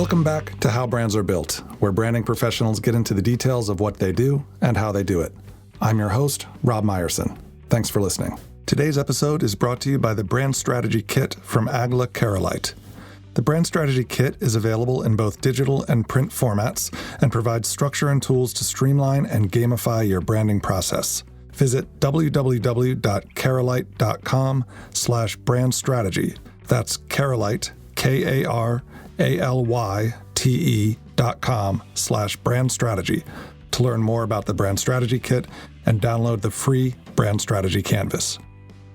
Welcome back to How Brands Are Built, where branding professionals get into the details of what they do and how they do it. I'm your host, Rob Meyerson. Thanks for listening. Today's episode is brought to you by the Brand Strategy Kit from Egle Karalyte. The Brand Strategy Kit is available in both digital and print formats and provides structure and tools to streamline and gamify your branding process. Visit www.karalyte.com/brandstrategy. That's Karalyte, KARALYTE.com/brand strategy to learn more about the Brand Strategy Kit and download the free Brand Strategy Canvas.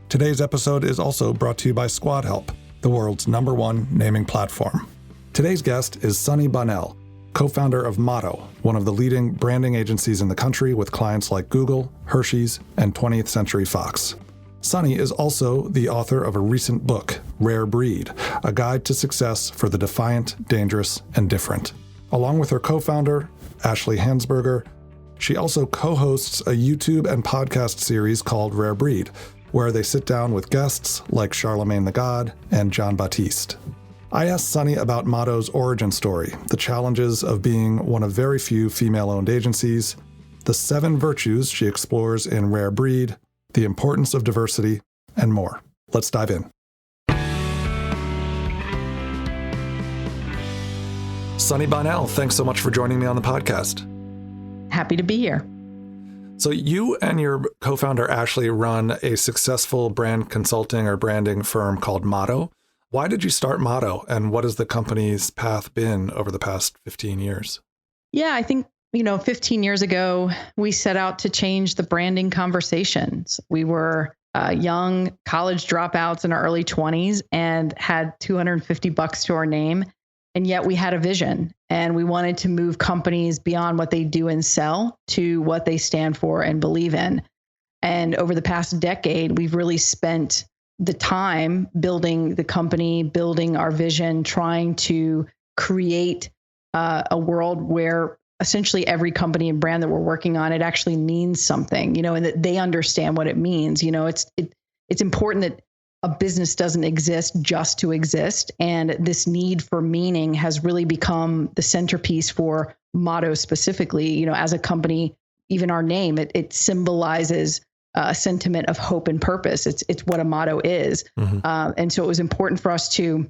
Today's episode is also brought to you by Squadhelp, the world's #1 naming platform. Today's guest is Sunny Bonnell, co-founder of Motto, one of the leading branding agencies in the country with clients like Google, Hershey's, and 20th Century Fox. Sunny is also the author of a recent book, Rare Breed, a guide to success for the defiant, dangerous, and different. Along with her co-founder, Ashleigh Hansberger, she also co-hosts a YouTube and podcast series called Rare Breed, where they sit down with guests like Charlemagne the God and John Baptiste. I asked Sunny about Motto's origin story, the challenges of being one of very few female-owned agencies, the 7 virtues she explores in Rare Breed, the importance of diversity, and more. Let's dive in. Sunny Bonnell, thanks so much for joining me on the podcast. Happy to be here. So you and your co-founder Ashleigh run a successful brand consulting or branding firm called Motto. Why did you start Motto, and what has the company's path been over the past 15 years? Yeah, I think 15 years ago, we set out to change the branding conversations. We were young college dropouts in our early 20s and had $250 to our name. And yet we had a vision, and we wanted to move companies beyond what they do and sell to what they stand for and believe in. And over the past decade, we've really spent the time building the company, building our vision, trying to create a world where essentially every company and brand that we're working on, it actually means something, and that they understand what it means. It's important that a business doesn't exist just to exist. And this need for meaning has really become the centerpiece for Motto specifically. As a company, even our name, it symbolizes a sentiment of hope and purpose. It's what a motto is. Mm-hmm. And so it was important for us to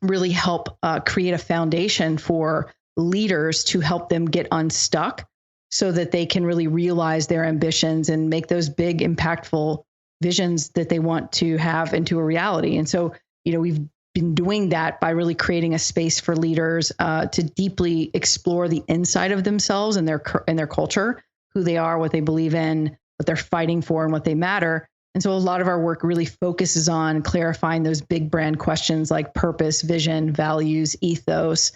really help create a foundation for leaders to help them get unstuck so that they can really realize their ambitions and make those big, impactful visions that they want to have into a reality. And so, we've been doing that by really creating a space for leaders to deeply explore the inside of themselves and their culture, who they are, what they believe in, what they're fighting for, and what they matter. And so a lot of our work really focuses on clarifying those big brand questions like purpose, vision, values, ethos.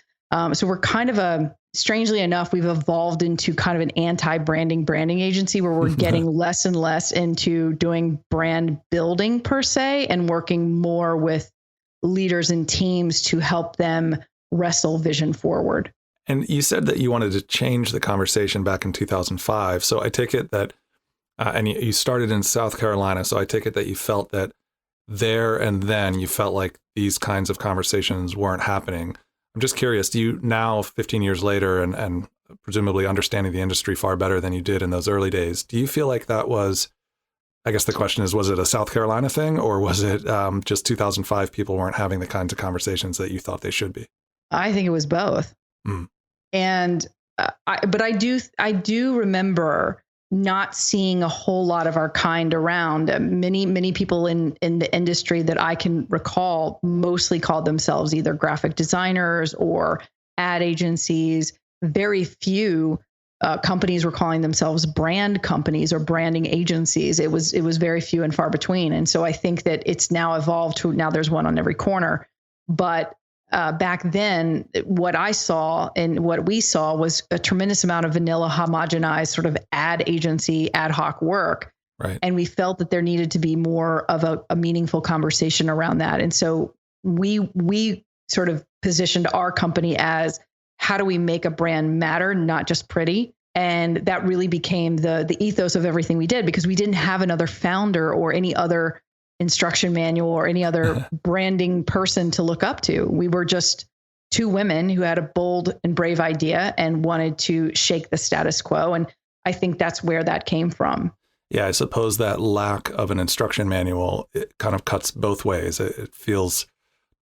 So we're kind of strangely enough, we've evolved into kind of an anti-branding agency where we're getting less and less into doing brand building per se and working more with leaders and teams to help them wrestle vision forward. And you said that you wanted to change the conversation back in 2005. So I take it that, and you started in South Carolina. So I take it that you felt that there and then you felt like these kinds of conversations weren't happening. I'm just curious, do you now, 15 years later, and presumably understanding the industry far better than you did in those early days, do you feel like that was, I guess the question is, was it a South Carolina thing, or was it just 2005 people weren't having the kinds of conversations that you thought they should be? I think it was both. Mm. And, but I do remember not seeing a whole lot of our kind around. Many people in the industry that I can recall mostly called themselves either graphic designers or ad agencies. Very few companies were calling themselves brand companies or branding agencies. It was very few and far between. And so I think that it's now evolved to now there's one on every corner. But back then, what I saw and what we saw was a tremendous amount of vanilla, homogenized sort of ad agency, ad hoc work. Right. And we felt that there needed to be more of a meaningful conversation around that. And so we sort of positioned our company as, how do we make a brand matter, not just pretty? And that really became the ethos of everything we did, because we didn't have another founder or any other instruction manual or any other branding person to look up to. We were just two women who had a bold and brave idea and wanted to shake the status quo. And I think that's where that came from. Yeah, I suppose that lack of an instruction manual, it kind of cuts both ways. It feels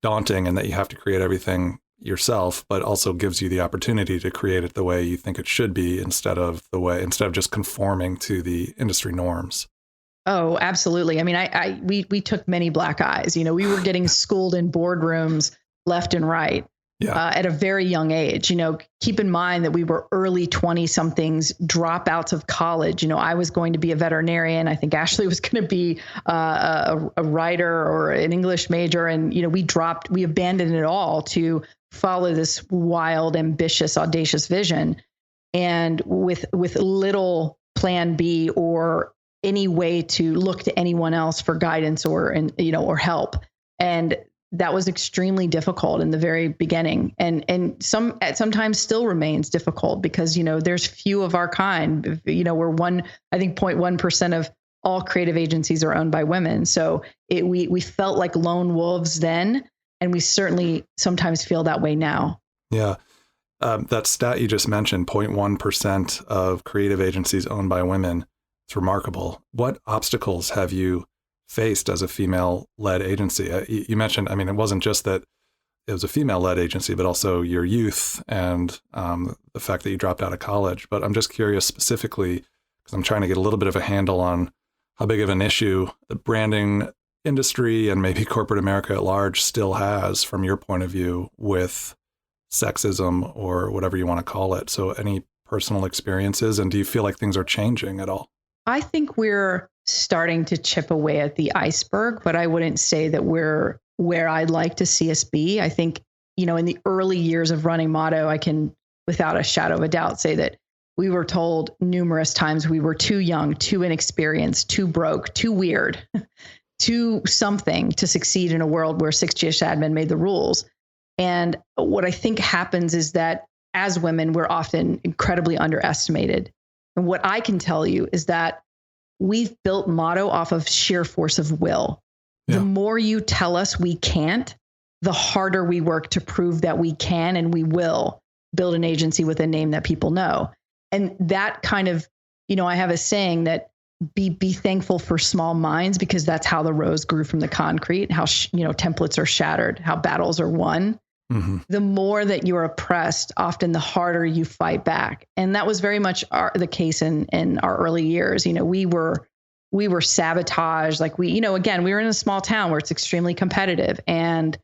daunting in that you have to create everything yourself, but also gives you the opportunity to create it the way you think it should be instead of just conforming to the industry norms. Oh, absolutely. I mean, we took many black eyes. We were getting schooled in boardrooms left and right at a very young age. Keep in mind that we were early 20-somethings, dropouts of college. I was going to be a veterinarian. I think Ashleigh was going to be a writer or an English major. And, we abandoned it all to follow this wild, ambitious, audacious vision. And with little plan B or any way to look to anyone else for guidance or help. And that was extremely difficult in the very beginning. And sometimes still remains difficult because, there's few of our kind. We're I think 0.1% of all creative agencies are owned by women. So we felt like lone wolves then, and we certainly sometimes feel that way now. Yeah. That stat you just mentioned, 0.1% of creative agencies owned by women. It's remarkable. What obstacles have you faced as a female-led agency? You mentioned, it wasn't just that it was a female-led agency, but also your youth and the fact that you dropped out of college. But I'm just curious specifically, because I'm trying to get a little bit of a handle on how big of an issue the branding industry and maybe corporate America at large still has, from your point of view, with sexism or whatever you want to call it. So any personal experiences, and do you feel like things are changing at all? I think we're starting to chip away at the iceberg, but I wouldn't say that we're where I'd like to see us be. I think, in the early years of running Motto, I can, without a shadow of a doubt, say that we were told numerous times we were too young, too inexperienced, too broke, too weird, too something to succeed in a world where 6GS admin made the rules. And what I think happens is that as women, we're often incredibly underestimated. And what I can tell you is that we've built Motto off of sheer force of will. Yeah. The more you tell us we can't, the harder we work to prove that we can and we will build an agency with a name that people know. And that kind of, I have a saying that be thankful for small minds, because that's how the rose grew from the concrete, how, templates are shattered, how battles are won. Mm-hmm. The more that you're oppressed, often the harder you fight back. And that was very much the case in our early years. We were sabotaged. Like again, we were in a small town where it's extremely competitive, and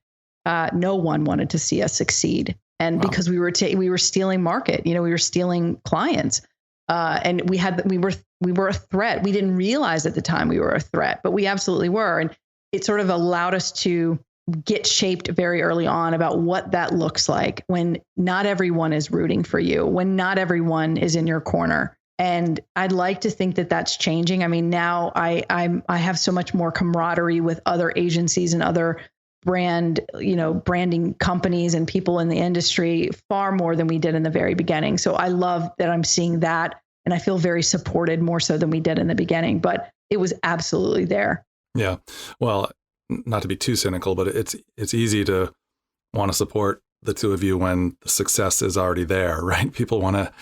no one wanted to see us succeed. And wow. Because we were stealing market, we were stealing clients, and we were a threat. We didn't realize at the time we were a threat, but we absolutely were. And it sort of allowed us to get shaped very early on about what that looks like when not everyone is rooting for you, when not everyone is in your corner. And I'd like to think that that's changing. Now I have so much more camaraderie with other agencies and other branding companies and people in the industry, far more than we did in the very beginning. So I love that I'm seeing that, and I feel very supported more so than we did in the beginning, but it was absolutely there. Yeah. Well, not to be too cynical, but it's easy to want to support the two of you when the success is already there, right? People want to,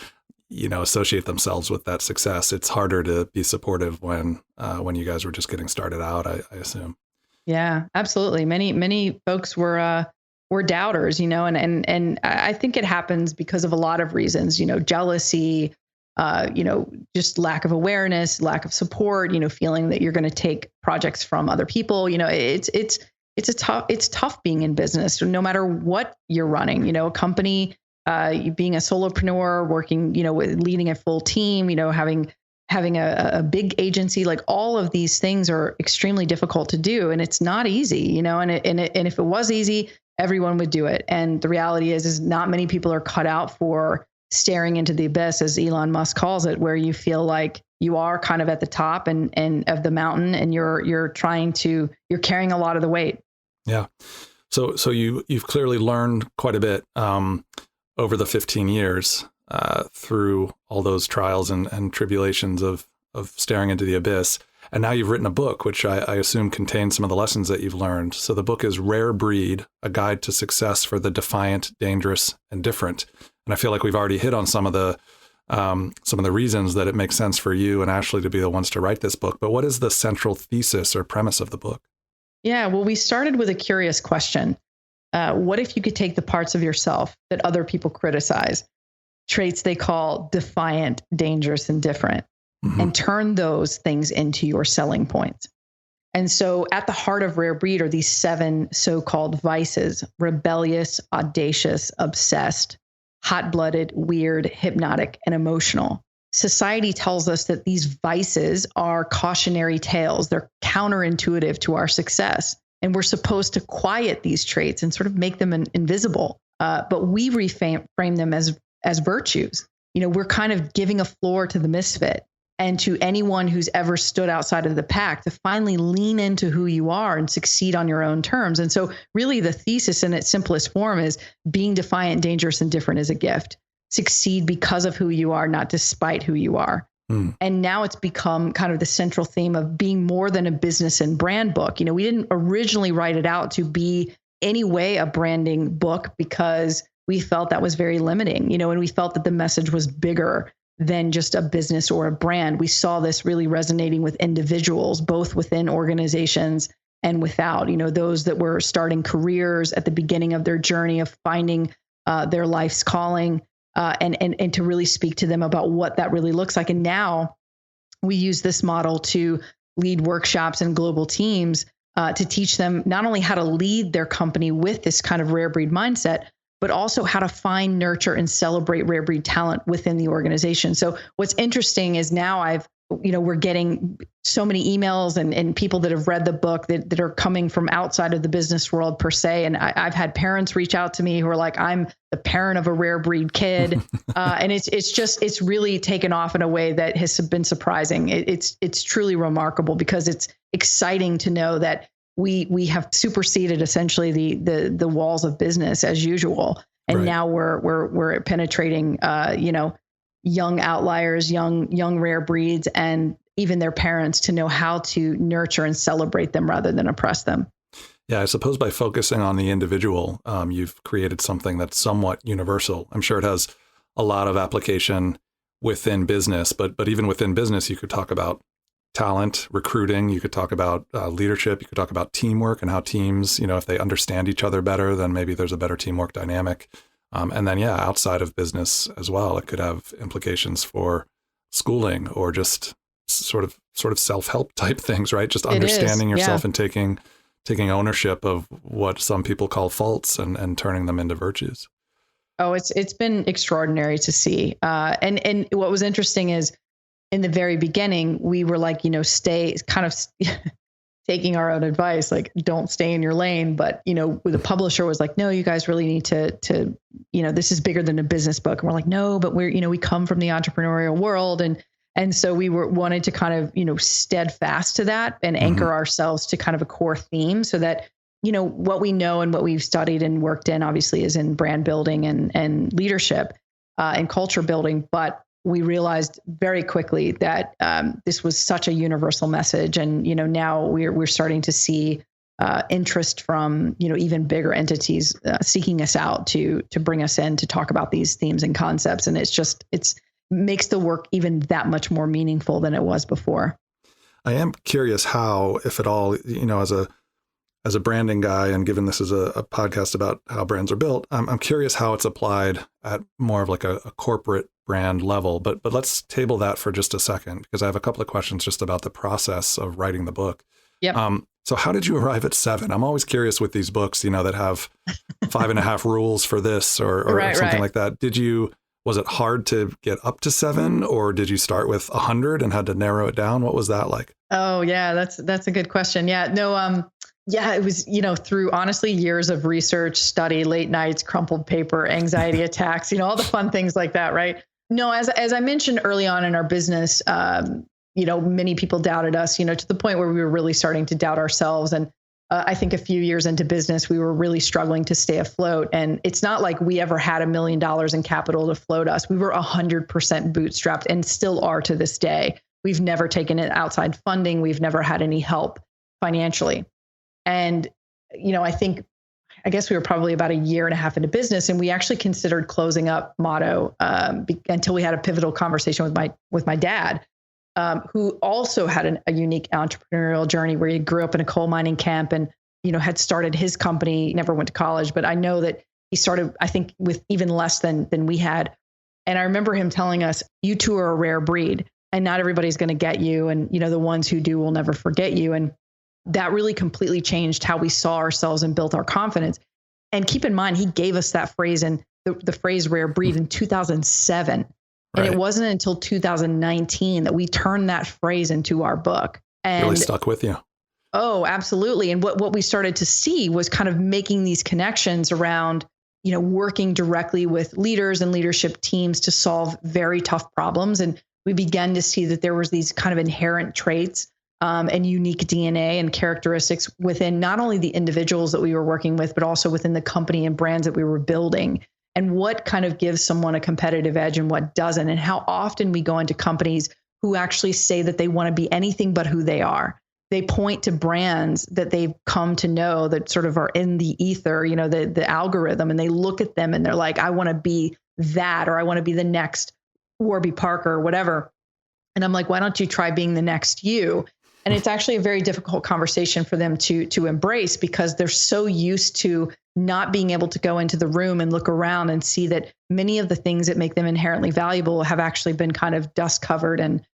associate themselves with that success. It's harder to be supportive when you guys were just getting started out, I assume. Yeah, absolutely. Many folks were doubters, and I think it happens because of a lot of reasons, jealousy, just lack of awareness, lack of support, feeling that you're going to take projects from other people. It's tough being in business, no matter what you're running, a company, being a solopreneur, working, leading a full team, having a big agency, like all of these things are extremely difficult to do. And it's not easy, and if it was easy, everyone would do it. And the reality is not many people are cut out for staring into the abyss, as Elon Musk calls it, where you feel like you are kind of at the top and of the mountain, and you're carrying a lot of the weight. Yeah. So you've clearly learned quite a bit over the 15 years through all those trials and tribulations of staring into the abyss. And now you've written a book, which I assume contains some of the lessons that you've learned. So the book is Rare Breed, A Guide to Success for the Defiant, Dangerous, and Different. And I feel like we've already hit on some of the reasons that it makes sense for you and Ashleigh to be the ones to write this book. But what is the central thesis or premise of the book? Yeah, well, we started with a curious question. What if you could take the parts of yourself that other people criticize, traits they call defiant, dangerous, and different, and turn those things into your selling points? And so at the heart of Rare Breed are these 7 so-called vices: rebellious, audacious, obsessed, hot-blooded, weird, hypnotic, and emotional. Society tells us that these vices are cautionary tales. They're counterintuitive to our success. And we're supposed to quiet these traits and sort of make them invisible. But we reframe them as virtues. We're kind of giving a floor to the misfit and to anyone who's ever stood outside of the pack to finally lean into who you are and succeed on your own terms. And so really the thesis in its simplest form is being defiant, dangerous, and different is a gift. Succeed because of who you are, not despite who you are. And now it's become kind of the central theme of being more than a business and brand book. We didn't originally write it out to be any way a branding book because we felt that was very limiting, and we felt that the message was bigger than just a business or a brand. We saw this really resonating with individuals, both within organizations and without, those that were starting careers at the beginning of their journey of finding their life's calling. And to really speak to them about what that really looks like. And now we use this model to lead workshops and global teams to teach them not only how to lead their company with this kind of rare breed mindset, but also how to find, nurture, and celebrate rare breed talent within the organization. So what's interesting is now we're getting so many emails and people that have read the book that are coming from outside of the business world per se. And I've had parents reach out to me who are like, I'm the parent of a rare breed kid. And it's really taken off in a way that has been surprising. It's truly remarkable because it's exciting to know that we have superseded essentially the walls of business as usual. And now we're penetrating, young outliers, young rare breeds, and even their parents to know how to nurture and celebrate them rather than oppress them. Yeah, I suppose by focusing on the individual, you've created something that's somewhat universal. I'm sure it has a lot of application within business, but even within business, you could talk about talent, recruiting, you could talk about leadership, you could talk about teamwork and how teams, if they understand each other better, then maybe there's a better teamwork dynamic. And then, outside of business as well, it could have implications for schooling or just sort of self-help type things, right? Just understanding yourself and taking ownership of what some people call faults and turning them into virtues. Oh, it's been extraordinary to see. And what was interesting is in the very beginning, we were like, stay kind of taking our own advice, like don't stay in your lane. But, the publisher was like, no, you guys really need to, this is bigger than a business book. And we're like, no, but we come from the entrepreneurial world. And so we wanted to kind of, steadfast to that and anchor ourselves to kind of a core theme so that, what we know and what we've studied and worked in obviously is in brand building and leadership and culture building. But we realized very quickly that this was such a universal message. And, now we're starting to see interest from, even bigger entities seeking us out to bring us in to talk about these themes and concepts. And it's makes the work even that much more meaningful than it was before. I am curious how, if at all, as a branding guy, and given this is a podcast about how brands are built, I'm curious how it's applied at more of like a corporate brand level. But let's table that for just a second, because I have a couple of questions just about the process of writing the book. Yep. So how did you arrive at 7? I'm always curious with these books, that have 5.5 rules for this or something like that. Was it hard to get up to 7, or did you start with 100 and had to narrow it down? What was that like? Oh yeah, that's a good question. Yeah, no, it was, through honestly years of research, study, late nights, crumpled paper, anxiety attacks, all the fun things like that. Right. No, as I mentioned early on in our business, many people doubted us, to the point where we were really starting to doubt ourselves. And I think a few years into business, we were really struggling to stay afloat. And it's not like we ever had $1 million in capital to float us. We were 100% bootstrapped and still are to this day. We've never taken it outside funding. We've never had any help financially. And, I guess we were probably about a year and a half into business, and we actually considered closing up Motto until we had a pivotal conversation with my dad, who also had a unique entrepreneurial journey where he grew up in a coal mining camp and, had started his company, never went to college, but I know that he started, I think, with even less than we had. And I remember him telling us, you two are a rare breed and not everybody's going to get you. And, the ones who do will never forget you. And that really completely changed how we saw ourselves and built our confidence. And keep in mind, he gave us that phrase and the phrase rare breed in 2007. And it wasn't until 2019 that we turned that phrase into our book. And really stuck with you. Oh, absolutely. And what we started to see was kind of making these connections around, working directly with leaders and leadership teams to solve very tough problems. And we began to see that there was these kind of inherent traits and unique DNA and characteristics within not only the individuals that we were working with, but also within the company and brands that we were building, and what kind of gives someone a competitive edge and what doesn't, and how often we go into companies who actually say that they want to be anything but who they are. They point to brands that they've come to know that sort of are in the ether, the algorithm, and they look at them and they're like, I want to be that, or I want to be the next Warby Parker or whatever. And I'm like, why don't you try being the next you? And it's actually a very difficult conversation for them to embrace, because they're so used to not being able to go into the room and look around and see that many of the things that make them inherently valuable have actually been kind of dust covered and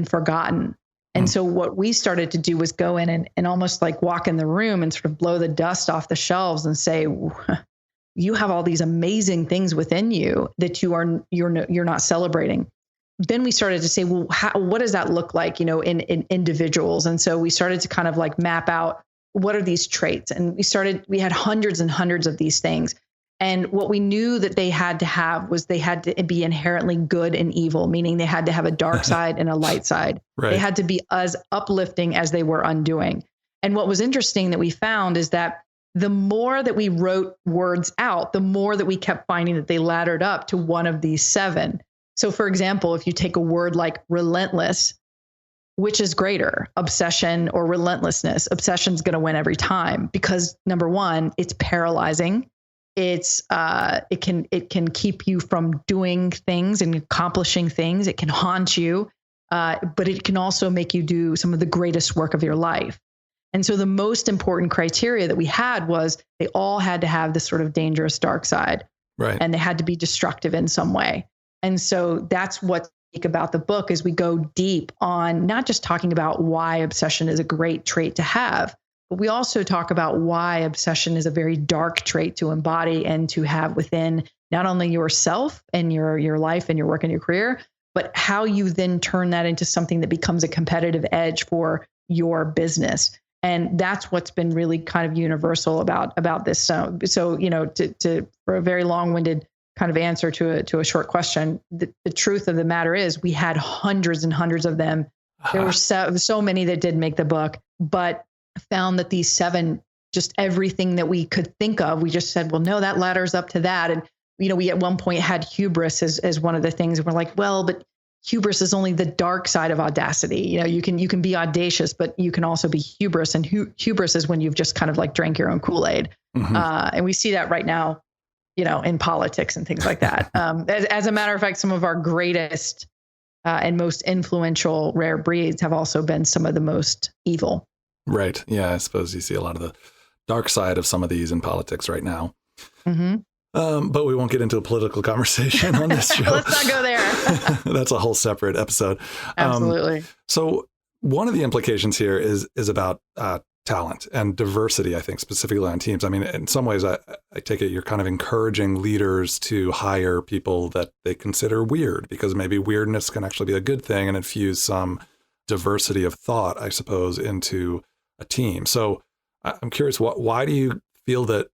forgotten. And so what we started to do was go in and almost like walk in the room and sort of blow the dust off the shelves and say, you have all these amazing things within you that you're not celebrating. Then we started to say, well, what does that look like, in individuals? And so we started to kind of like map out, what are these traits? And we had hundreds and hundreds of these things. And what we knew that they had to have was they had to be inherently good and evil, meaning they had to have a dark side and a light side. Right. They had to be as uplifting as they were undoing. And what was interesting that we found is that the more that we wrote words out, the more that we kept finding that they laddered up to one of these 7. So for example, if you take a word like relentless, which is greater, obsession or relentlessness? Obsession's going to win every time, because number one, it's paralyzing. It can keep you from doing things and accomplishing things. It can haunt you, but it can also make you do some of the greatest work of your life. And so the most important criteria that we had was they all had to have this sort of dangerous dark side, right? And they had to be destructive in some way. And so that's what's unique about the book, is we go deep on not just talking about why obsession is a great trait to have, but we also talk about why obsession is a very dark trait to embody and to have within not only yourself and your life and your work and your career, but how you then turn that into something that becomes a competitive edge for your business. And that's what's been really kind of universal about this. So to for a very long-winded kind of answer to a short question, the truth of the matter is we had hundreds and hundreds of them. There were so many that did make the book, but found that these 7, just everything that we could think of, we just said, well, no, that ladders up to that. And, we at one point had hubris as one of the things. And we're like, well, but hubris is only the dark side of audacity. You can be audacious, but you can also be hubris. And hubris is when you've just kind of like drank your own Kool-Aid. Mm-hmm. And we see that right now, in politics and things like that. As a matter of fact, some of our greatest and most influential rare breeds have also been some of the most evil. Right. Yeah, I suppose you see a lot of the dark side of some of these in politics right now. Mm-hmm. But we won't get into a political conversation on this show. Let's not go there. That's a whole separate episode. Absolutely. So one of the implications here is about talent and diversity, I think, specifically on teams. I mean, in some ways, I take it you're kind of encouraging leaders to hire people that they consider weird, because maybe weirdness can actually be a good thing and infuse some diversity of thought, I suppose, into a team. So I'm curious, why do you feel that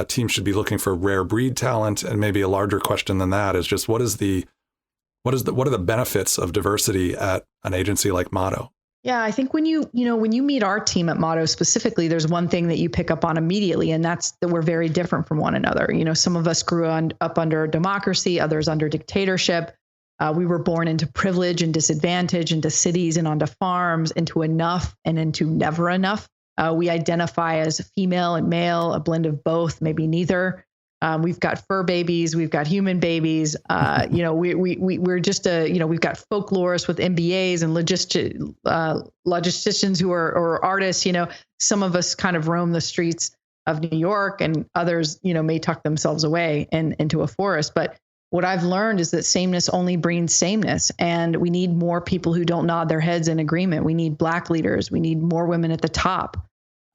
teams should be looking for rare breed talent? And maybe a larger question than that is just what are the benefits of diversity at an agency like Motto? Yeah, I think when you meet our team at Motto specifically, there's one thing that you pick up on immediately, and that's that we're very different from one another. Some of us grew up under democracy, others under dictatorship. We were born into privilege and disadvantage, into cities and onto farms, into enough and into never enough. We identify as female and male, a blend of both, maybe neither. We've got fur babies, we've got human babies. We're just we've got folklorists with MBAs and logisticians who are or artists. Some of us kind of roam the streets of New York, and others, may tuck themselves away and into a forest. But what I've learned is that sameness only breeds sameness, and we need more people who don't nod their heads in agreement. We need Black leaders. We need more women at the top.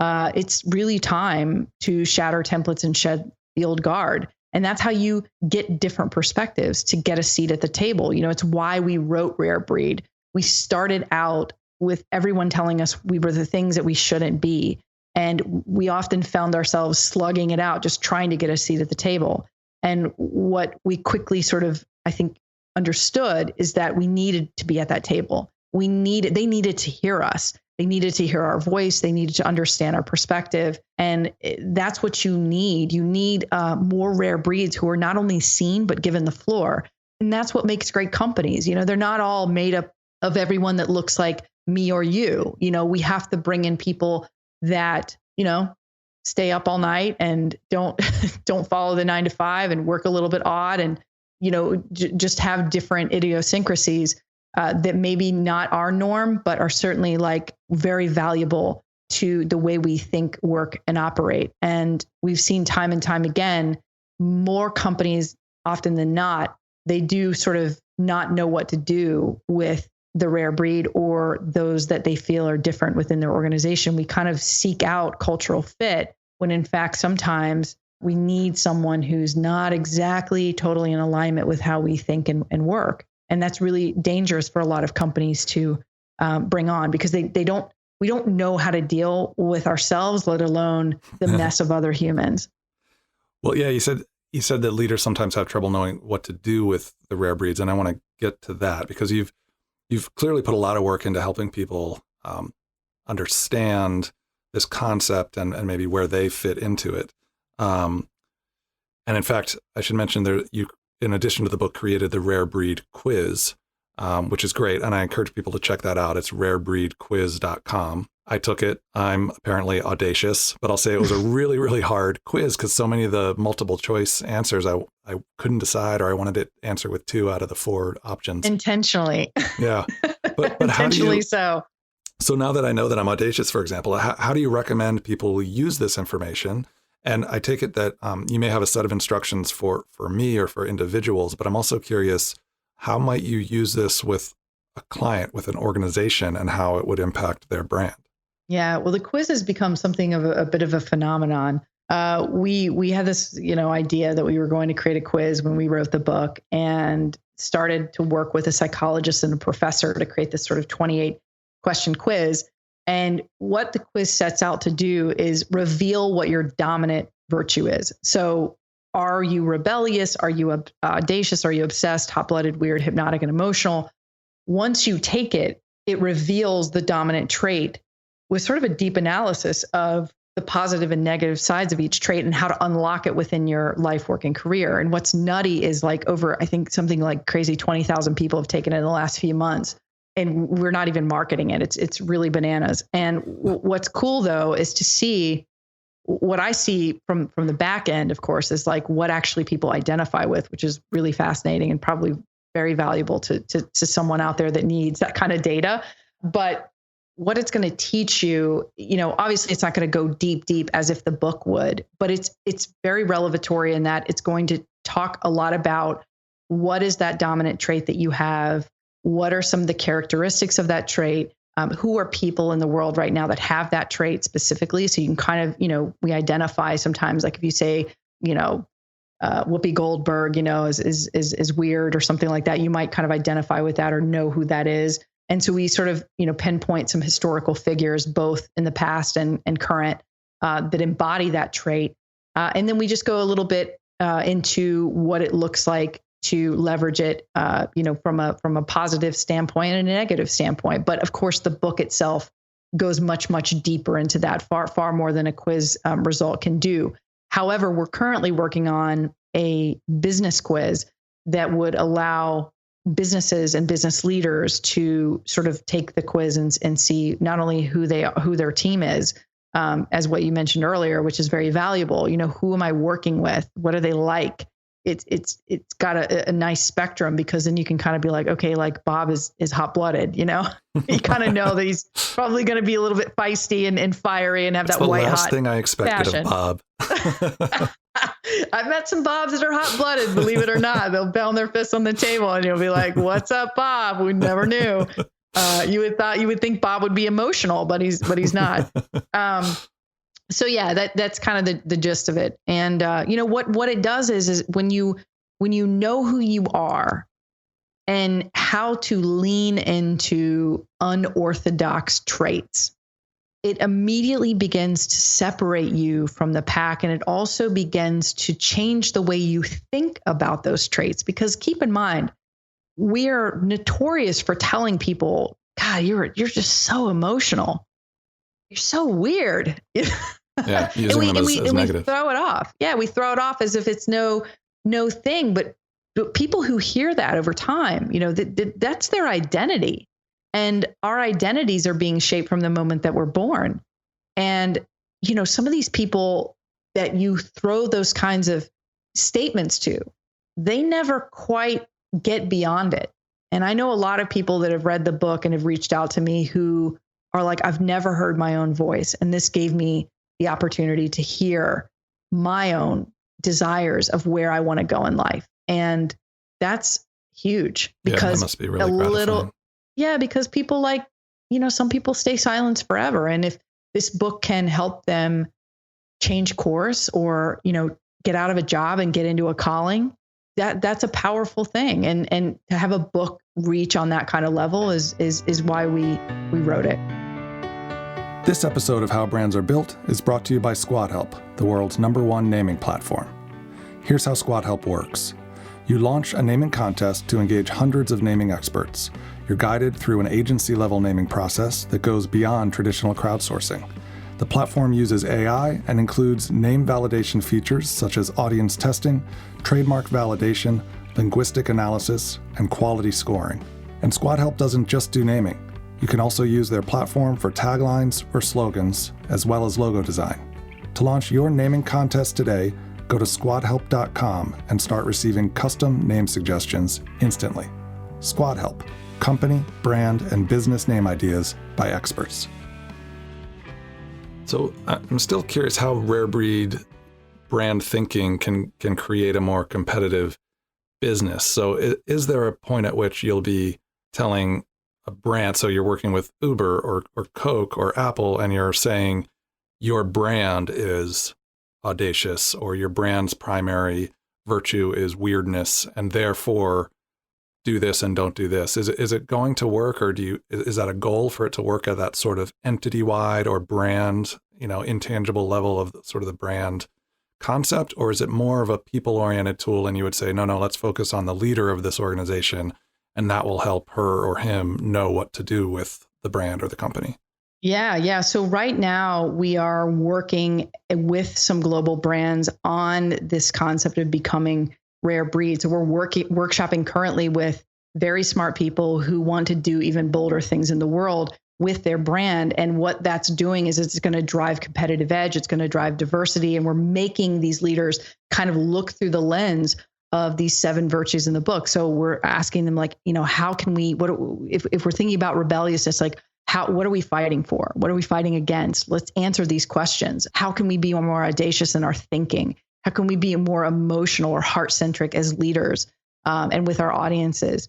It's really time to shatter templates and shed the old guard. And that's how you get different perspectives to get a seat at the table. It's why we wrote Rare Breed. We started out with everyone telling us we were the things that we shouldn't be. And we often found ourselves slugging it out, just trying to get a seat at the table. And what we quickly sort of, I think, understood is that we needed to be at that table. They needed to hear us. They needed to hear our voice. They needed to understand our perspective. And that's what you need. You need more rare breeds who are not only seen, but given the floor. And that's what makes great companies. They're not all made up of everyone that looks like me or you. We have to bring in people that, stay up all night and don't follow the 9 to 5 and work a little bit odd and, just have different idiosyncrasies that maybe not our norm, but are certainly like very valuable to the way we think, work, and operate. And we've seen time and time again, more companies often than not, they do sort of not know what to do with the rare breed or those that they feel are different within their organization. We kind of seek out cultural fit when in fact, sometimes we need someone who's not exactly totally in alignment with how we think and work. And that's really dangerous for a lot of companies to bring on because we don't know how to deal with ourselves, let alone the mess of other humans. Well, yeah, you said that leaders sometimes have trouble knowing what to do with the rare breeds. And I want to get to that because you've clearly put a lot of work into helping people understand this concept and maybe where they fit into it. And in fact, I should mention you, in addition to the book, created the Rare Breed Quiz, which is great. And I encourage people to check that out. It's rarebreedquiz.com. I took it. I'm apparently audacious, but I'll say it was a really, really hard quiz because so many of the multiple choice answers I couldn't decide, or I wanted to answer with 2 out of the 4 options. Intentionally. Yeah. But Intentionally so. So now that I know that I'm audacious, for example, how do you recommend people use this information? And I take it that you may have a set of instructions for me or for individuals, but I'm also curious, how might you use this with a client, with an organization, and how it would impact their brand? Yeah, well, the quiz has become something of a bit of a phenomenon. We had this, idea that we were going to create a quiz when we wrote the book and started to work with a psychologist and a professor to create this sort of 28-question quiz. And what the quiz sets out to do is reveal what your dominant virtue is. So are you rebellious? Are you audacious? Are you obsessed, hot-blooded, weird, hypnotic, and emotional? Once you take it, it reveals the dominant trait with sort of a deep analysis of the positive and negative sides of each trait and how to unlock it within your life, work, and career. And what's nutty is I think something like crazy 20,000 people have taken it in the last few months. And we're not even marketing it. It's really bananas. And what's cool though is to see what I see from the back end, of course, is like what actually people identify with, which is really fascinating and probably very valuable to someone out there that needs that kind of data. But what it's going to teach you, obviously it's not going to go deep as if the book would, but it's very revelatory in that it's going to talk a lot about what is that dominant trait that you have. What are some of the characteristics of that trait? Who are people in the world right now that have that trait specifically? So you can kind of, we identify sometimes, like if you say, Whoopi Goldberg, is weird or something like that, you might kind of identify with that or know who that is. And so we sort of, pinpoint some historical figures, both in the past and current, that embody that trait. And then we just go a little bit into what it looks like to leverage it, from a positive standpoint and a negative standpoint. But of course, the book itself goes much, much deeper into that, far more than a quiz result can do. However, we're currently working on a business quiz that would allow businesses and business leaders to sort of take the quiz and see not only who their team is, as what you mentioned earlier, which is very valuable. Who am I working with? What are they like? It's got a nice spectrum, because then you can kind of be like, okay, like Bob is hot blooded, you kind of know that he's probably going to be a little bit feisty and fiery and have That's that white hot. The last thing I expected passion. of Bob. I've met some Bobs that are hot blooded, believe it or not. They'll pound their fists on the table and you'll be like, what's up, Bob? We never knew. You would think Bob would be emotional, but he's not. So yeah, that's kind of the gist of it. And what it does is when you know who you are and how to lean into unorthodox traits, it immediately begins to separate you from the pack. And it also begins to change the way you think about those traits. Because keep in mind, we are notorious for telling people, God, you're just so emotional. You're so weird. Yeah, using them as negative. We throw it off. Yeah, we throw it off as if it's no thing. But people who hear that over time, that's their identity. And our identities are being shaped from the moment that we're born. And, some of these people that you throw those kinds of statements to, they never quite get beyond it. And I know a lot of people that have read the book and have reached out to me who are like, I've never heard my own voice. And this gave me the opportunity to hear my own desires of where I want to go in life. And that's huge, because that must be really gratifying. Because people some people stay silent forever. And if this book can help them change course or, get out of a job and get into a calling, that's a powerful thing. And to have a book reach on that kind of level is why we wrote it. This episode of How Brands Are Built is brought to you by Squadhelp, the world's #1 naming platform. Here's how Squadhelp works. You launch a naming contest to engage hundreds of naming experts. You're guided through an agency-level naming process that goes beyond traditional crowdsourcing. The platform uses AI and includes name validation features such as audience testing, trademark validation, linguistic analysis, and quality scoring. And Squadhelp doesn't just do naming. You can also use their platform for taglines or slogans, as well as logo design. To launch your naming contest today, go to squadhelp.com and start receiving custom name suggestions instantly. Squadhelp, company, brand, and business name ideas by experts. So I'm still curious how rare breed brand thinking can create a more competitive business. So is there a point at which you'll be telling a brand, so you're working with Uber or Coke or Apple, and you're saying your brand is audacious, or your brand's primary virtue is weirdness, and therefore do this and don't do this? Is it going to work, or is that a goal for it to work at that sort of entity-wide or brand, intangible level of sort of the brand concept, or is it more of a people-oriented tool, and you would say, no, let's focus on the leader of this organization, and that will help her or him know what to do with the brand or the company? Yeah. So right now we are working with some global brands on this concept of becoming rare breeds. So we're workshopping currently with very smart people who want to do even bolder things in the world with their brand. And what that's doing is it's going to drive competitive edge. It's going to drive diversity. And we're making these leaders kind of look through the lens of these 7 virtues in the book. So we're asking them, how can we, if we're thinking about rebelliousness, what are we fighting for? What are we fighting against? Let's answer these questions. How can we be more audacious in our thinking? How can we be more emotional or heart-centric as leaders and with our audiences?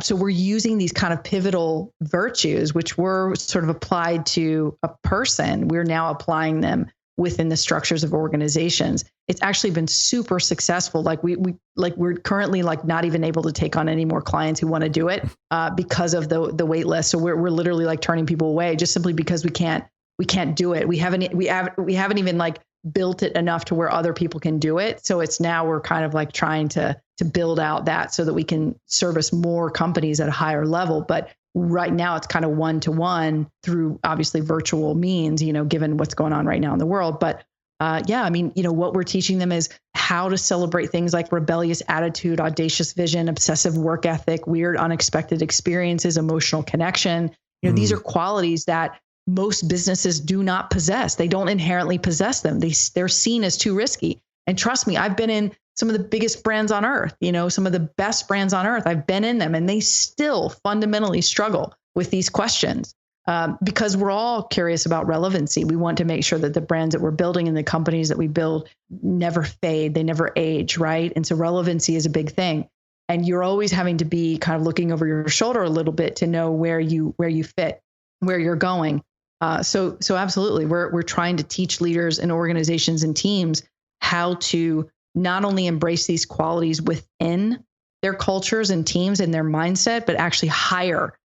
So we're using these kind of pivotal virtues, which were sort of applied to a person. We're now applying them within the structures of organizations. It's actually been super successful. We're currently not even able to take on any more clients who want to do it because of the wait list. So we're literally turning people away just simply because we can't do it. We haven't even built it enough to where other people can do it. So it's now we're kind of trying to build out that so that we can service more companies at a higher level. But right now it's kind of one-to-one through obviously virtual means, given what's going on right now in the world. But Yeah, I mean, what we're teaching them is how to celebrate things like rebellious attitude, audacious vision, obsessive work ethic, weird, unexpected experiences, emotional connection. These are qualities that most businesses do not possess. They don't inherently possess them. They're seen as too risky. And trust me, I've been in some of the biggest brands on earth, some of the best brands on earth. I've been in them, and they still fundamentally struggle with these questions. Because we're all curious about relevancy. We want to make sure that the brands that we're building and the companies that we build never fade, they never age, right? And so relevancy is a big thing. And you're always having to be kind of looking over your shoulder a little bit to know where you fit, where you're going. So absolutely, we're trying to teach leaders and organizations and teams how to not only embrace these qualities within their cultures and teams and their mindset, but actually hire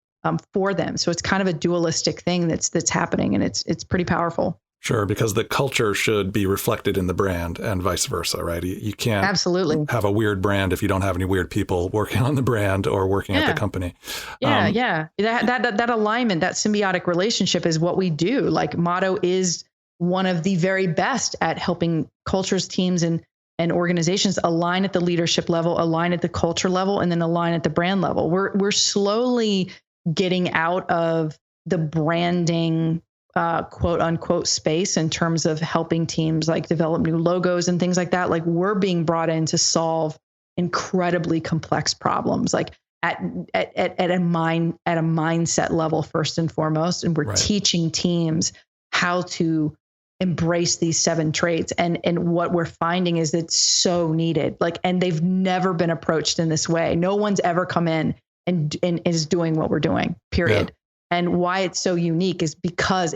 for them. So it's kind of a dualistic thing that's happening, and it's pretty powerful. Sure, because the culture should be reflected in the brand and vice versa, right? You can't absolutely have a weird brand if you don't have any weird people working on the brand or working at the company. Yeah. That alignment, that symbiotic relationship is what we do. Like Motto is one of the very best at helping cultures, teams, and organizations align at the leadership level, align at the culture level, and then align at the brand level. We're slowly getting out of the branding, quote unquote, space in terms of helping teams like develop new logos and things like that. Like we're being brought in to solve incredibly complex problems, like at a mindset level first and foremost. And we're teaching teams how to embrace these 7 traits. And what we're finding is it's so needed. And they've never been approached in this way. No one's ever come in and is doing what we're doing, period. Yeah. And why it's so unique is because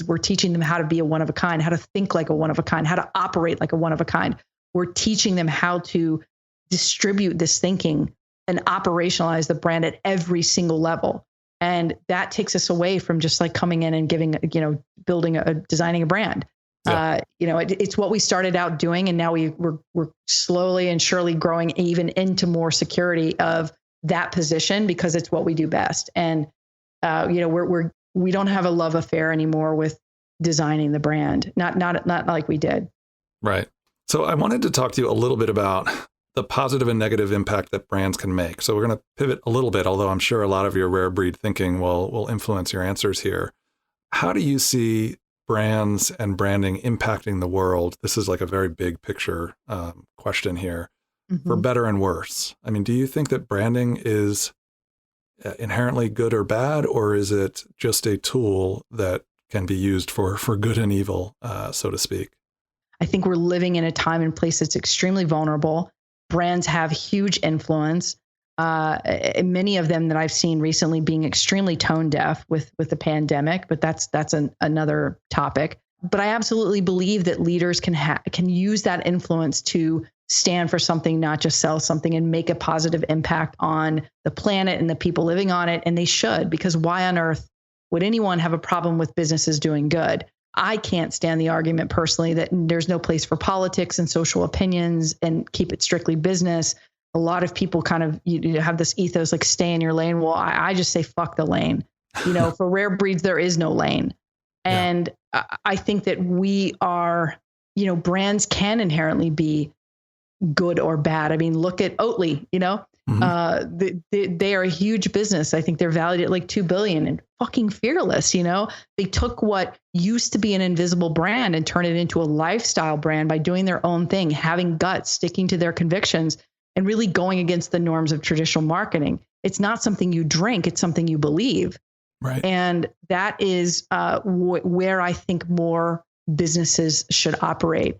we're teaching them how to be a one of a kind, how to think like a one of a kind, how to operate like a one of a kind. We're teaching them how to distribute this thinking and operationalize the brand at every single level. And that takes us away from just like coming in and giving, designing a brand. Yeah. It's what we started out doing. And now we're slowly and surely growing even into more security of that position because it's what we do best. And, we don't have a love affair anymore with designing the brand, not like we did. Right. So I wanted to talk to you a little bit about the positive and negative impact that brands can make. So we're going to pivot a little bit, although I'm sure a lot of your rare breed thinking will influence your answers here. How do you see brands and branding impacting the world? This is like a very big picture question here, for better and worse. I mean, do you think that branding is inherently good or bad, or is it just a tool that can be used for good and evil, so to speak? I think we're living in a time and place that's extremely vulnerable. Brands have huge influence. Many of them that I've seen recently being extremely tone deaf with the pandemic, but that's another topic. But I absolutely believe that leaders can use that influence to stand for something, not just sell something, and make a positive impact on the planet and the people living on it. And they should, because why on earth would anyone have a problem with businesses doing good? I can't stand the argument personally that there's no place for politics and social opinions and keep it strictly business. A lot of people kind of you have this ethos like stay in your lane. Well, I just say fuck the lane. For rare breeds, there is no lane. And I think that we are, brands can inherently be good or bad. I mean, look at Oatly, they are a huge business. I think they're valued at like $2 billion and fucking fearless. They took what used to be an invisible brand and turned it into a lifestyle brand by doing their own thing, having guts, sticking to their convictions, and really going against the norms of traditional marketing. It's not something you drink. It's something you believe. Right. And that is where I think more businesses should operate.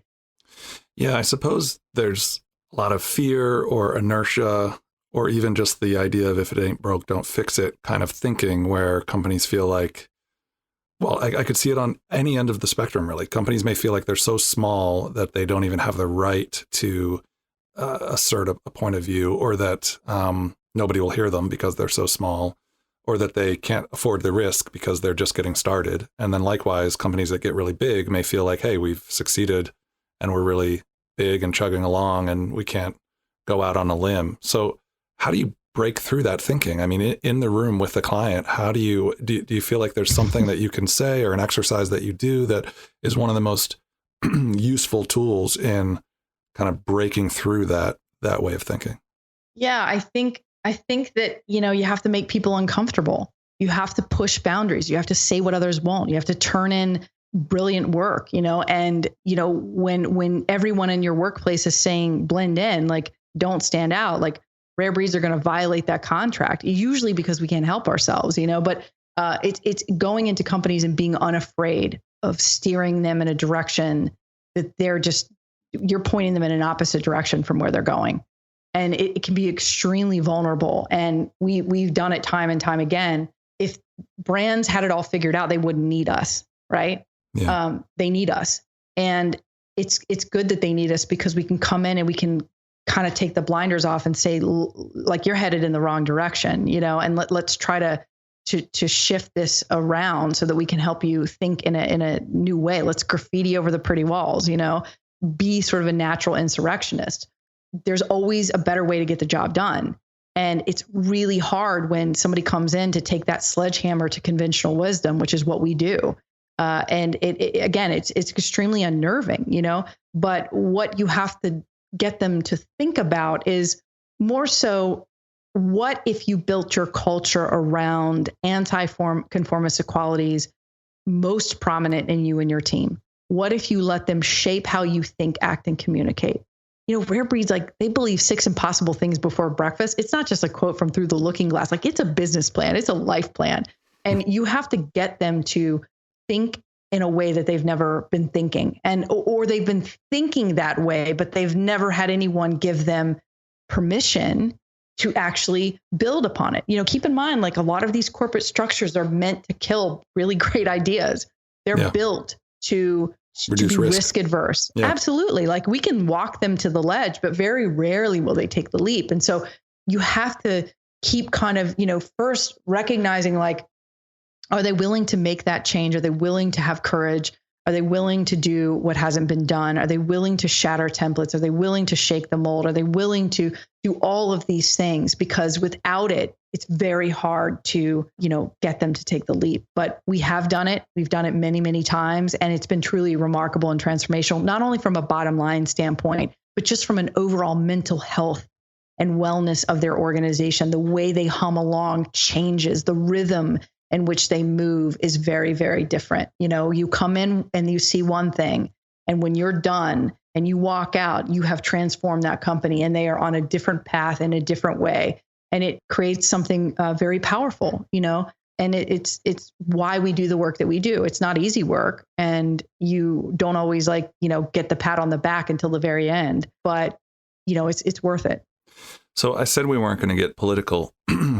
Yeah, I suppose there's a lot of fear or inertia, or even just the idea of if it ain't broke, don't fix it kind of thinking, where companies feel like, well, I could see it on any end of the spectrum, really. Companies may feel like they're so small that they don't even have the right to assert a point of view, or that nobody will hear them because they're so small, or that they can't afford the risk because they're just getting started. And then likewise, companies that get really big may feel like, hey, we've succeeded and we're really big and chugging along and we can't go out on a limb. So how do you break through that thinking? I mean, in the room with the client, how do you feel like there's something that you can say or an exercise that you do that is one of the most useful tools in kind of breaking through that way of thinking? Yeah, I think that, you have to make people uncomfortable. You have to push boundaries. You have to say what others won't. You have to turn in brilliant work, and, when everyone in your workplace is saying blend in, like don't stand out, like rare breeds are going to violate that contract, usually because we can't help ourselves, but it's going into companies and being unafraid of steering them in a direction that you're pointing them in an opposite direction from where they're going. And it can be extremely vulnerable. And we've done it time and time again. If brands had it all figured out, they wouldn't need us, right? Yeah. They need us. And it's good that they need us, because we can come in and we can kind of take the blinders off and say, like, you're headed in the wrong direction, and let's try to shift this around so that we can help you think in a new way. Let's graffiti over the pretty walls, be sort of a natural insurrectionist. There's always a better way to get the job done. And it's really hard when somebody comes in to take that sledgehammer to conventional wisdom, which is what we do. And it's extremely unnerving, but what you have to get them to think about is more so, what if you built your culture around anti-conformist qualities most prominent in you and your team? What if you let them shape how you think, act, and communicate? Rare breeds, like, they believe 6 impossible things before breakfast. It's not just a quote from Through the Looking Glass. Like, it's a business plan. It's a life plan. And you have to get them to think in a way that they've never been thinking, or they've been thinking that way, but they've never had anyone give them permission to actually build upon it. Keep in mind, like, a lot of these corporate structures are meant to kill really great ideas. They're built to be risk adverse. Yeah. Absolutely. Like, we can walk them to the ledge, but very rarely will they take the leap. And so you have to keep kind of, first recognizing, like, are they willing to make that change? Are they willing to have courage? Are they willing to do what hasn't been done? Are they willing to shatter templates? Are they willing to shake the mold? Are they willing to do all of these things? Because without it, it's very hard to, get them to take the leap. But we have done it. We've done it many, many times. And it's been truly remarkable and transformational, not only from a bottom line standpoint, but just from an overall mental health and wellness of their organization. The way they hum along changes. The rhythm in which they move is very, very different. You come in and you see one thing, and when you're done and you walk out, you have transformed that company, and they are on a different path in a different way. And it creates something very powerful, and it's why we do the work that we do. It's not easy work, and you don't always get the pat on the back until the very end, but it's worth it. So I said we weren't going to get political,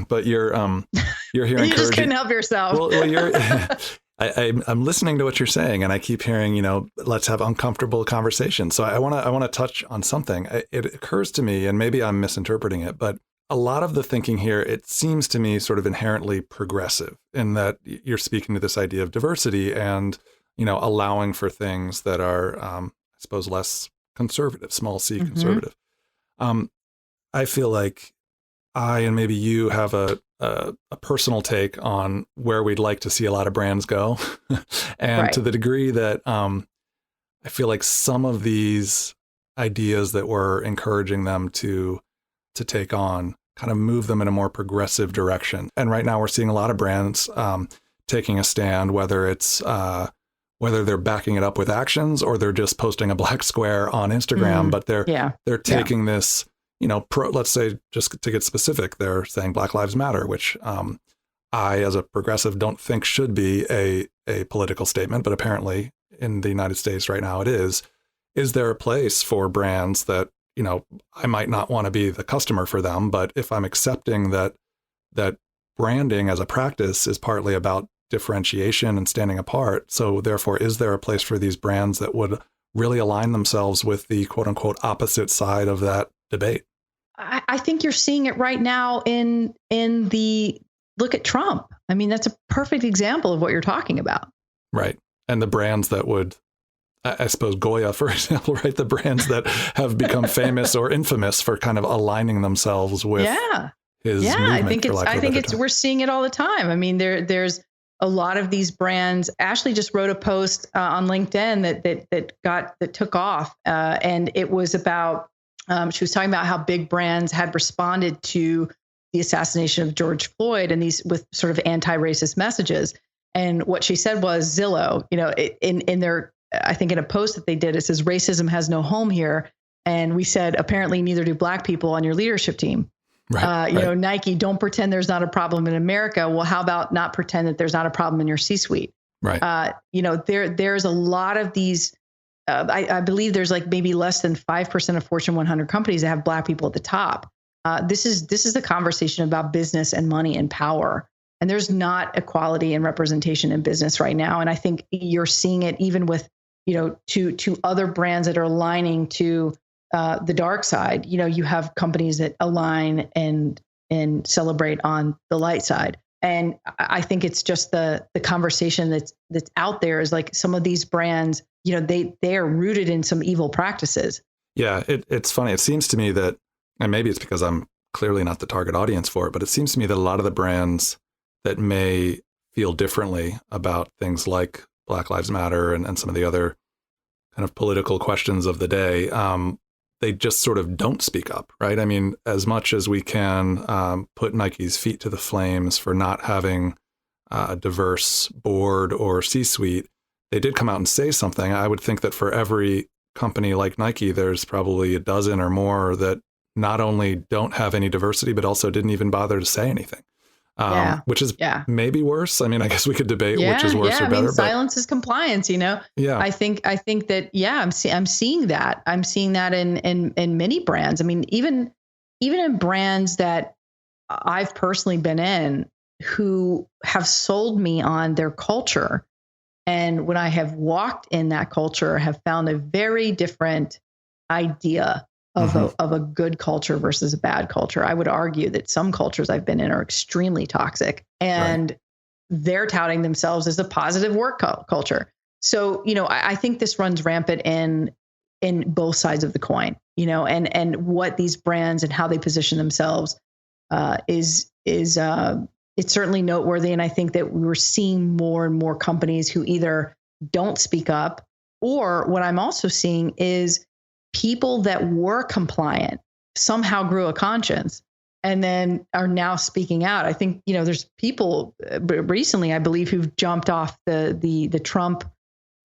but you're here. You just couldn't help yourself. I'm listening to what you're saying, and I keep hearing, let's have uncomfortable conversations. So I want to touch on something. It occurs to me, and maybe I'm misinterpreting it, but a lot of the thinking here, it seems to me sort of inherently progressive, in that you're speaking to this idea of diversity and, allowing for things that are, I suppose, less conservative, small c conservative. I feel like I, and maybe you, have a personal take on where we'd like to see a lot of brands go. And right. To the degree that I feel like some of these ideas that we're encouraging them to take on kind of move them in a more progressive direction. And right now we're seeing a lot of brands taking a stand, whether it's whether they're backing it up with actions or they're just posting a black square on Instagram, but they're taking this, let's say, just to get specific, they're saying Black Lives Matter, which I, as a progressive, don't think should be a political statement, but apparently in the United States right now it is. Is there a place for brands that, I might not want to be the customer for them, but if I'm accepting that branding as a practice is partly about differentiation and standing apart, so therefore, is there a place for these brands that would really align themselves with the quote unquote opposite side of that debate? I think you're seeing it right now in the look at Trump. I mean, that's a perfect example of what you're talking about. Right. And the brands that would, I suppose, Goya, for example, right? The brands that have become famous or infamous for kind of aligning themselves with his movement. I think we're seeing it all the time. I mean, there's a lot of these brands. Ashleigh just wrote a post on LinkedIn that took off, and it was about she was talking about how big brands had responded to the assassination of George Floyd and these with sort of anti-racist messages. And what she said was Zillow, in their, I think in a post that they did, it says racism has no home here. And we said, apparently neither do Black people on your leadership team. Right, Nike, don't pretend there's not a problem in America. Well, how about not pretend that there's not a problem in your C-suite? Right. There's a lot of these, I believe there's like maybe less than 5% of Fortune 100 companies that have Black people at the top. This is a conversation about business and money and power. And there's not equality and representation in business right now. And I think you're seeing it even with, to other brands that are aligning to the dark side. You have companies that align and celebrate on the light side. And I think it's just the conversation that's out there is like some of these brands, they are rooted in some evil practices. Yeah, it's funny. It seems to me that, and maybe it's because I'm clearly not the target audience for it, but it seems to me that a lot of the brands that may feel differently about things like Black Lives Matter and some of the other kind of political questions of the day, they just sort of don't speak up, right? I mean, as much as we can put Nike's feet to the flames for not having a diverse board or C-suite, they did come out and say something. I would think that for every company like Nike, there's probably a dozen or more that not only don't have any diversity, but also didn't even bother to say anything. Which is maybe worse. I mean, I guess we could debate which is worse or better. Silence is compliance, Yeah. I think that, I'm seeing that. I'm seeing that in many brands. I mean, even in brands that I've personally been in who have sold me on their culture. And when I have walked in that culture, have found a very different idea of a good culture versus a bad culture. I would argue that some cultures I've been in are extremely toxic, and they're touting themselves as a positive work culture. So, I think this runs rampant in both sides of the coin, and what these brands and how they position themselves is it's certainly noteworthy. And I think that we're seeing more and more companies who either don't speak up, or what I'm also seeing is people that were compliant somehow grew a conscience and then are now speaking out. I think, there's people recently, I believe, who've jumped off the Trump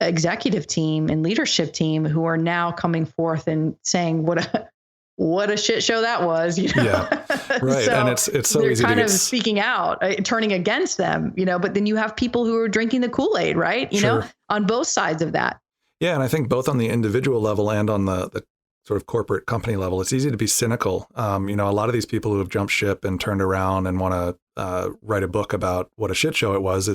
executive team and leadership team who are now coming forth and saying what a shit show that was, Yeah, right. So and it's so easy to get speaking out, turning against them, but then you have people who are drinking the Kool-Aid, right? On both sides of that. Yeah. And I think both on the individual level and on the sort of corporate company level, it's easy to be cynical. A lot of these people who have jumped ship and turned around and want to write a book about what a shit show it was,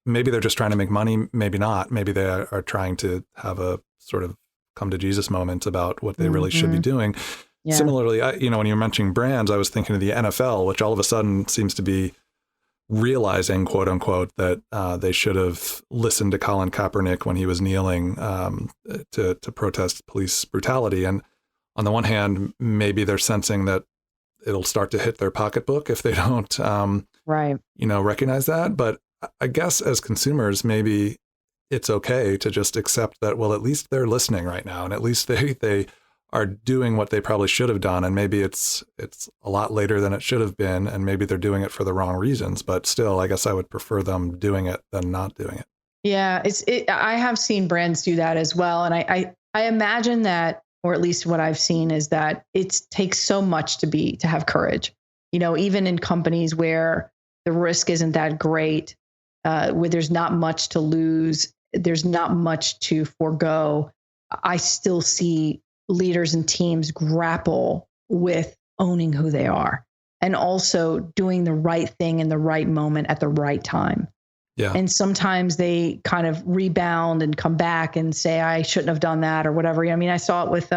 maybe they're just trying to make money, maybe not. Maybe they are trying to have a sort of come to Jesus moment about what they really should be doing. Yeah. Similarly, when you're mentioning brands, I was thinking of the NFL, which all of a sudden seems to be realizing, quote unquote, that they should have listened to Colin Kaepernick when he was kneeling to protest police brutality. And on the one hand, maybe they're sensing that it'll start to hit their pocketbook if they don't, recognize that. But I guess as consumers, maybe it's okay to just accept that, well, at least they're listening right now. And at least they are doing what they probably should have done. And maybe it's a lot later than it should have been. And maybe they're doing it for the wrong reasons, but still, I guess I would prefer them doing it than not doing it. Yeah, I have seen brands do that as well. And I imagine that, or at least what I've seen is that it takes so much to have courage, even in companies where the risk isn't that great, where there's not much to lose, there's not much to forego. I still see leaders and teams grapple with owning who they are and also doing the right thing in the right moment at the right time. Yeah. And sometimes they kind of rebound and come back and say, I shouldn't have done that or whatever. I mean, I saw it with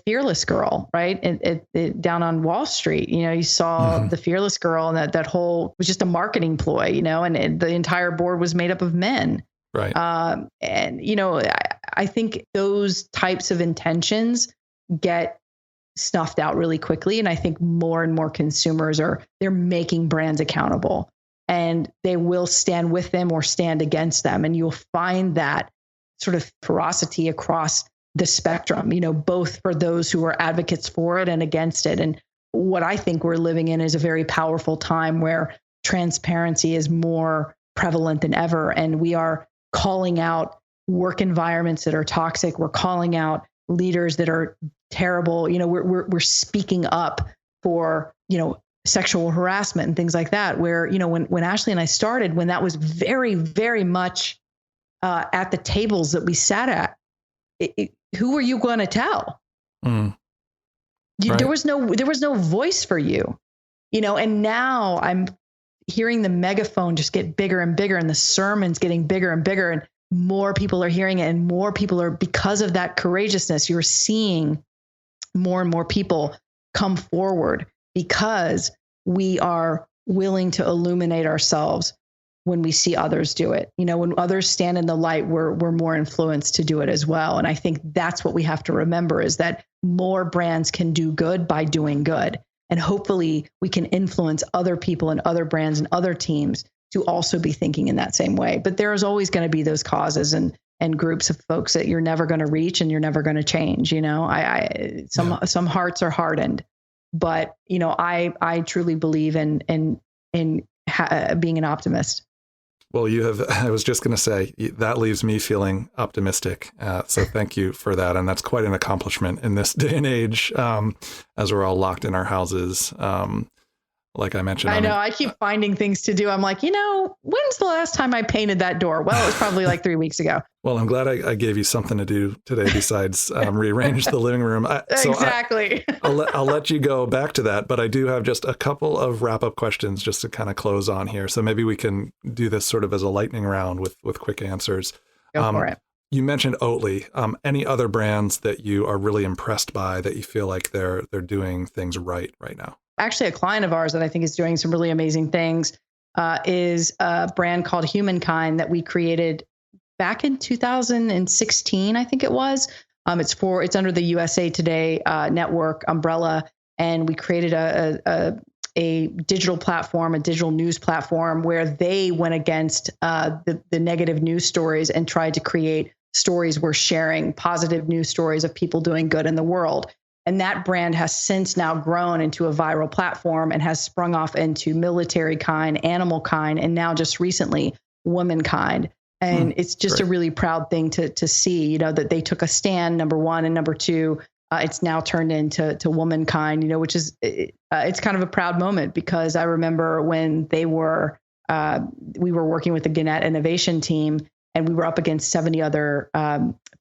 Fearless Girl, right? It down on Wall Street, you saw the Fearless Girl, and that whole was just a marketing ploy, and the entire board was made up of men. Right. I think those types of intentions get snuffed out really quickly. And I think more and more consumers they're making brands accountable. and they will stand with them or stand against them. And you'll find that sort of ferocity across the spectrum, both for those who are advocates for it and against it. And what I think we're living in is a very powerful time where transparency is more prevalent than ever. And we are calling out work environments that are toxic. We're calling out leaders that are terrible. We're speaking up for, sexual harassment and things like that, where, when Ashleigh and I started, when that was very, very much at the tables that we sat at, who were you going to tell? Right. There was no voice for you, and now I'm hearing the megaphone just get bigger and bigger, and the sermons getting bigger and bigger, and more people are hearing it, and more people are, because of that courageousness, you're seeing more and more people come forward because we are willing to illuminate ourselves when we see others do it. When others stand in the light, we're more influenced to do it as well. And I think that's what we have to remember, is that more brands can do good by doing good. And hopefully we can influence other people and other brands and other teams to also be thinking in that same way. But there is always going to be those causes and groups of folks that you're never going to reach and you're never going to change. Some hearts are hardened, but I truly believe in being an optimist. Well, I was just going to say, that leaves me feeling optimistic. So thank you for that. And that's quite an accomplishment in this day and age, as we're all locked in our houses. Like I mentioned. I know. I keep finding things to do. I'm like, when's the last time I painted that door? Well, it was probably like 3 weeks ago. Well, I'm glad I gave you something to do today besides rearrange the living room. Exactly. I'll let you go back to that, but I do have just a couple of wrap-up questions just to kind of close on here. So maybe we can do this sort of as a lightning round with quick answers. Go for it. You mentioned Oatly. Any other brands that you are really impressed by that you feel like they're doing things right now? Actually, a client of ours that I think is doing some really amazing things is a brand called Humankind that we created back in 2016, I think it was. It's under the USA Today network umbrella, and we created a digital platform, a digital news platform, where they went against the negative news stories and tried to create stories where sharing positive news stories of people doing good in the world. And that brand has since now grown into a viral platform and has sprung off into Military Kind, Animal Kind, and now just recently Womankind. And it's just a really proud thing to see, that they took a stand, number one, and number two, it's now turned into Womankind, which is, it's kind of a proud moment, because I remember when we were working with the Gannett Innovation team, and we were up against 70 other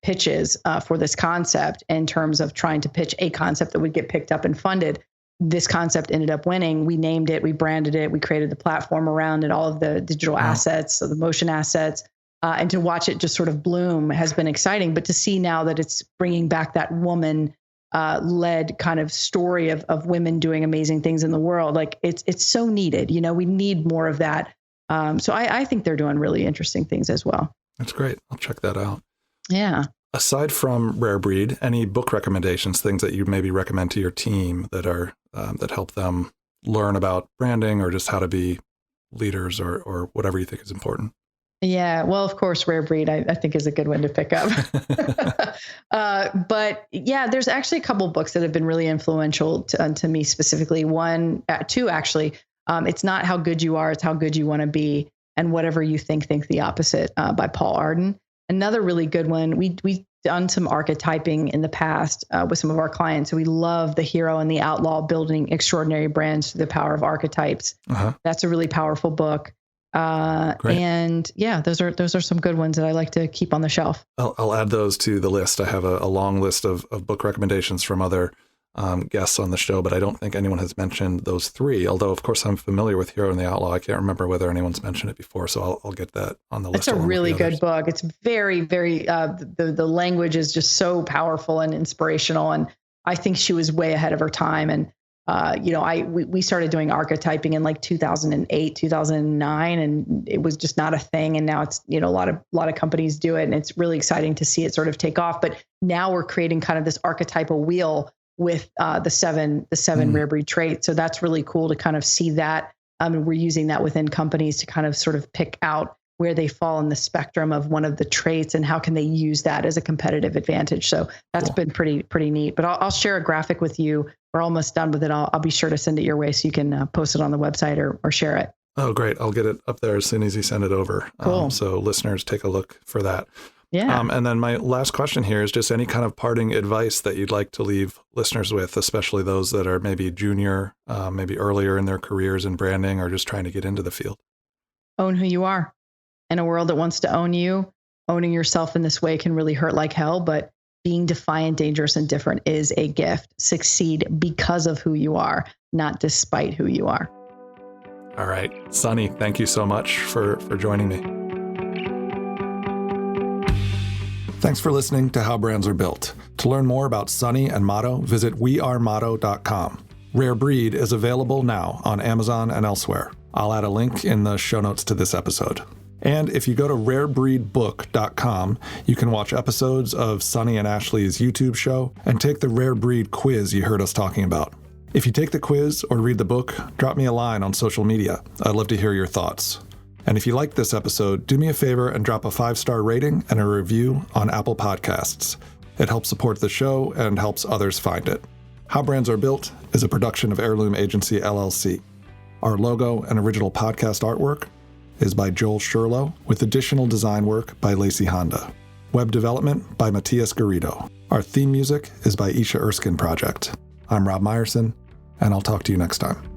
pitches for this concept in terms of trying to pitch a concept that would get picked up and funded. This concept ended up winning. We named it, we branded it, we created the platform around it, all of the digital assets, so the motion assets, and to watch it just sort of bloom has been exciting. But to see now that it's bringing back that woman led kind of story of women doing amazing things in the world, like it's so needed. We need more of that. So I think they're doing really interesting things as well. That's great. I'll check that out. Yeah. Aside from Rare Breed, any book recommendations, things that you maybe recommend to your team that are that help them learn about branding or just how to be leaders or whatever you think is important? Yeah, well, of course, Rare Breed, I think is a good one to pick up. But yeah, there's actually a couple books that have been really influential to me specifically. Two actually. It's not How Good You Are, it's How Good You Want to Be, and Whatever You Think the Opposite by Paul Arden. Another really good one. We've done some archetyping in the past with some of our clients. So we love the hero and the outlaw, building extraordinary brands through the power of archetypes. That's a really powerful book. And yeah, those are some good ones that I like to keep on the shelf. I'll add those to the list. I have a long list of book recommendations from other guests on the show, but I don't think anyone has mentioned those three. Although, of course, I'm familiar with Hero and the Outlaw. I can't remember whether anyone's mentioned it before, so I'll get that on the list. It's a really good book. It's very, very, the language is just so powerful and inspirational. And I think she was way ahead of her time. And, we started doing archetyping in like 2008, 2009, and it was just not a thing. And now it's, a lot of companies do it, and it's really exciting to see it sort of take off. But now we're creating kind of this archetypal wheel with the seven rare breed traits. So that's really cool to kind of see that And we're using that within companies to kind of sort of pick out where they fall in the spectrum of one of the traits and how can they use that as a competitive advantage. So that's been pretty neat. But I'll share a graphic with you. We're almost done with it. I'll be sure to send it your way so you can post it on the website or share it. Oh, great. I'll get it up there as soon as you send it over. Cool. So listeners, take a look for that. Yeah. And then my last question here is just any kind of parting advice that you'd like to leave listeners with, especially those that are maybe junior, maybe earlier in their careers in branding or just trying to get into the field. Own who you are. In a world that wants to own you, owning yourself in this way can really hurt like hell, but being defiant, dangerous, and different is a gift. Succeed because of who you are, not despite who you are. All right. Sunny, thank you so much for joining me. Thanks for listening to How Brands Are Built. To learn more about Sunny and Motto, visit wearemotto.com. Rare Breed is available now on Amazon and elsewhere. I'll add a link in the show notes to this episode. And if you go to rarebreedbook.com, you can watch episodes of Sunny and Ashleigh's YouTube show and take the Rare Breed quiz you heard us talking about. If you take the quiz or read the book, drop me a line on social media. I'd love to hear your thoughts. And if you liked this episode, do me a favor and drop a 5-star rating and a review on Apple Podcasts. It helps support the show and helps others find it. How Brands Are Built is a production of Heirloom Agency, LLC. Our logo and original podcast artwork is by Joel Sherlow, with additional design work by Lacey Honda. Web development by Matthias Garrido. Our theme music is by Isha Erskine Project. I'm Rob Meyerson, and I'll talk to you next time.